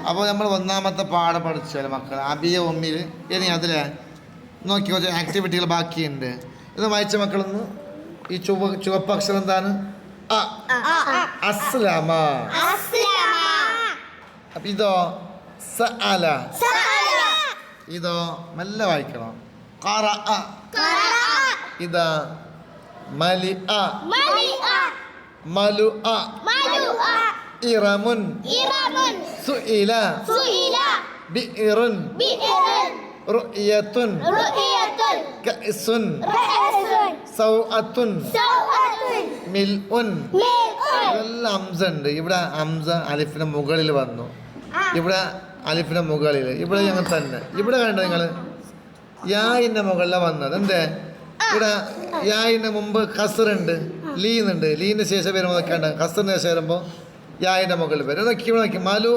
അപ്പോൾ നമ്മൾ ഒന്നാമത്തെ പാഠം പഠിച്ചാൽ മക്കൾ അബിയ ഉമ്മിൽ ഇനി അതിൽ നോക്കി കുറച്ച് ആക്ടിവിറ്റികൾ ബാക്കിയുണ്ട്. ഇത് വായിച്ച മക്കളൊന്ന് ഈ ചുവപ്പ് അക്ഷരം എന്താണ്? അസ്ലമ. അപ്പം ഇതോ സഅല. ഇതോ മെല്ലെ വായിക്കണം. ഖറഅ. ഇതാ മലിഅ. മലുഅ. ഇറമുൻ. സുഇല. ബിഇറുൻ. റുഇയത്തുൻ. കഅസുൻ. സൗഅത്തുൻ. മിൽഉൻ. ഇതെല്ലാം ഹംസ ഉണ്ട്. ഇവിടെ ഹംസ അലിഫിന്റെ മുകളിൽ വന്നു, ഇവിടെ അലിഫിന്റെ മുകളിൽ, ഇവിടെ ഞങ്ങൾ തന്നെ. ഇവിടെ കണ്ടോ നിങ്ങൾ യായിന്റെ മുകളിലാണ് വന്നത്. എന്തേ ഇവിടെ യായിന്റെ മുമ്പ് ഖസറുണ്ട്, ലീന്നുണ്ട്. ലീനിന് ശേഷം വരുമ്പോൾ നോക്കണ്ട, ഖസറിന് ശേഷം വരുമ്പോൾ യായിന്റെ മുകളിൽ വരും. നോക്കി ഇവിടെ നോക്കി മലു.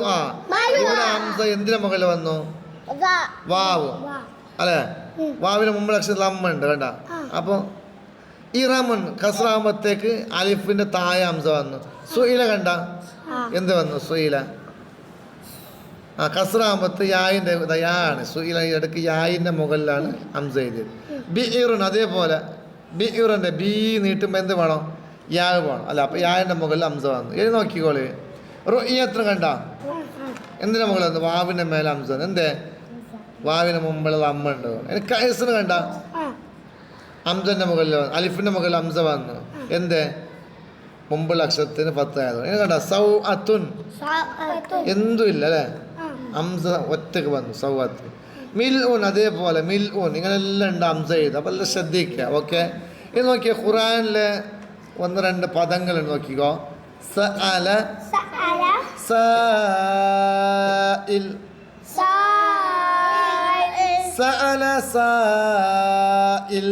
ഇവിടെ ഹംസ എന്തിന്റെ മുകളിൽ വന്നു? വാവ് അല്ലേ? വാവിന് മുമ്പ് അക്ഷരത്തിൽ അമ്മ ഉണ്ട് കണ്ട. അപ്പോൾ ഇറമുൻ ഖസറാകുമ്പോഴത്തേക്ക് അലിഫിന്റെ താഴെ ഹംസ വന്നു. സുയില കണ്ട എന്ത് വന്നു? സുയില. ഖസറാകുമ്പോഴത്ത് യായിൻ്റെ യാ ആണ്. സുയില ഇടയ്ക്ക് യായിൻ്റെ മുകളിലാണ് ഹംസ എഴുതിയത്. ബിഇറുൻ അതേപോലെ ബിഇറിൻ്റെ ബി നീട്ടുമ്പോൾ എന്ത് വേണം? യാ വേണം അല്ല. അപ്പോൾ യായിൻ്റെ മുകളിൽ ഹംസ വന്നു. എഴുതി നോക്കിക്കോളി. റുഇയത്ത് കണ്ട എന്തിൻ്റെ മുകളിൽ വന്നു? വാവിൻ്റെ മേലെ ഹംസ. എന്തേ? വാവിന് മുമ്പുള്ള അമ്മ ഉണ്ട്. എനിക്ക് കൈസിന് കണ്ട ഹംസൻ്റെ മുകളിൽ അലിഫിൻ്റെ മുകളിൽ ഹംസ വന്നു. എന്തേ? മുമ്പുള്ള അക്ഷരത്തിന് 10 ആയത്. ഇനി കണ്ട സൗഅത്തുൻ എന്തും ഇല്ല അല്ലേ? ഹംസ ഒറ്റക്ക് വന്നു സൗഅത്ത്. മിൽഉൻ അതേപോലെ മിൽഉൻ ഇങ്ങനെല്ലാം ഉണ്ട് ഹംസ ചെയ്ത്. അപ്പോൾ എല്ലാം ശ്രദ്ധിക്കുക. ഓക്കെ. ഇത് നോക്കിയ ഖുർആനിലെ 1-2 പദങ്ങളുണ്ട്. നോക്കിക്കോ. സഅല സാഇൽ. സഅല സാഇൽ.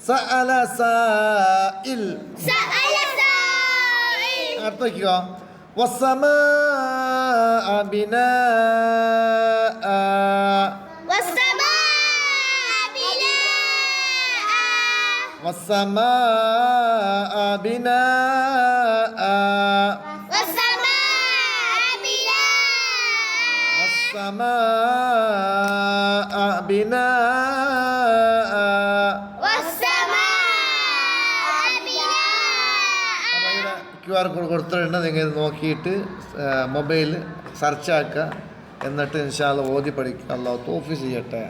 സഅല സാഇൽ. അടുത്ത നോക്കിക്കോ. വസ്സമാഅ ബിനാഅ. വസ്സമാഅ ബിനാഅ. വസ്സമാഅ ബിനാഅ. QR കോഡ് കൊടുത്തിട്ടുണ്ട്. നിങ്ങൾ നോക്കിയിട്ട് മൊബൈൽ സെർച്ച് ആക്കുക. എന്നിട്ട് ഇൻഷാ അല്ലാഹ് ഓതി പഠിക്കുക. അല്ലാഹു തൗഫീഖ് ചെയ്യട്ടെ.